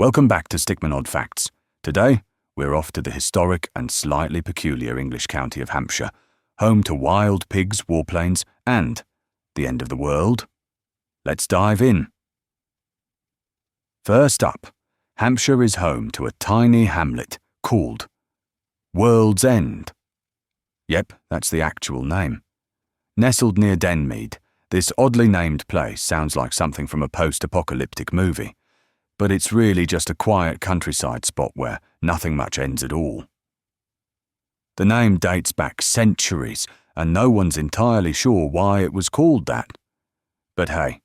Welcome back to Stickman Odd Facts. Today, we're off to the historic and slightly peculiar English county of Hampshire, home to wild pigs, warplanes, and the end of the world. Let's dive in. First up, Hampshire is home to a tiny hamlet called World's End. Yep, that's the actual name. Nestled near Denmead, this oddly named place sounds like something from a post-apocalyptic movie, but it's really just a quiet countryside spot where nothing much ends at all. The name dates back centuries, and no one's entirely sure why it was called that. But hey,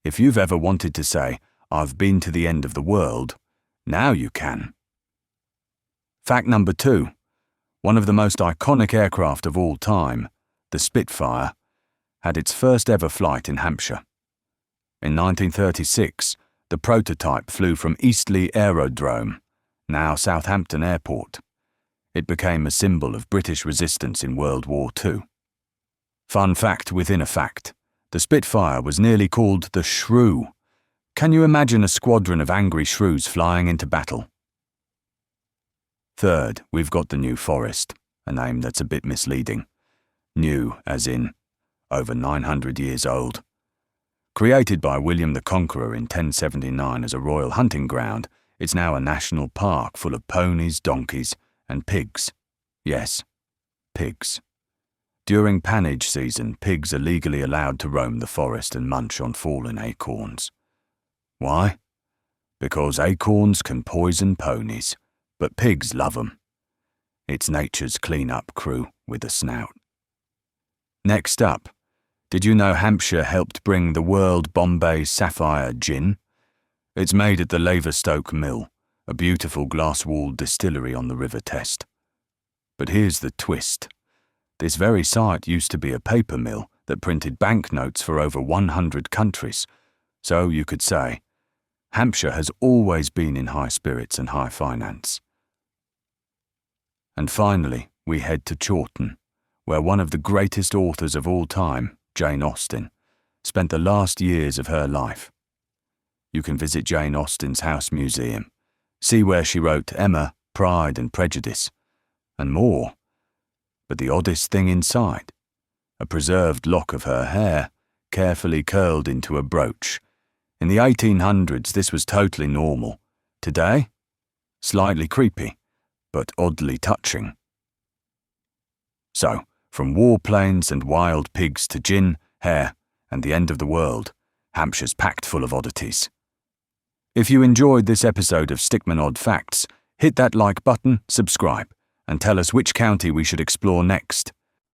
if you've ever wanted to say, "I've been to the end of the world," now you can. Fact number 2. One of the most iconic aircraft of all time, the Spitfire, had its first ever flight in Hampshire. In 1936, the prototype flew from Eastleigh Aerodrome, now Southampton Airport. It became a symbol of British resistance in World War II. Fun fact within a fact, the Spitfire was nearly called the Shrew. Can you imagine a squadron of angry shrews flying into battle? Third, we've got the New Forest, a name that's a bit misleading. New as in over 900 years old. Created by William the Conqueror in 1079 as a royal hunting ground, it's now a national park full of ponies, donkeys, and pigs. Yes, pigs. During panage season, pigs are legally allowed to roam the forest and munch on fallen acorns. Why? Because acorns can poison ponies, but pigs love 'em. It's nature's clean-up crew with a snout. Next up, did you know Hampshire helped bring the world Bombay Sapphire gin? It's made at the Laverstoke Mill, a beautiful glass-walled distillery on the River Test. But here's the twist. This very site used to be a paper mill that printed banknotes for over 100 countries, so you could say, Hampshire has always been in high spirits and high finance. And finally, we head to Chawton, where one of the greatest authors of all time, Jane Austen, spent the last years of her life. You can visit Jane Austen's house museum, see where she wrote Emma, Pride and Prejudice, and more. But the oddest thing inside, a preserved lock of her hair, carefully curled into a brooch. In the 1800s, this was totally normal. Today, slightly creepy, but oddly touching. So, from warplanes and wild pigs to gin, hair, and the end of the world, Hampshire's packed full of oddities. If you enjoyed this episode of Stickman Odd Facts, hit that like button, subscribe, and tell us which county we should explore next.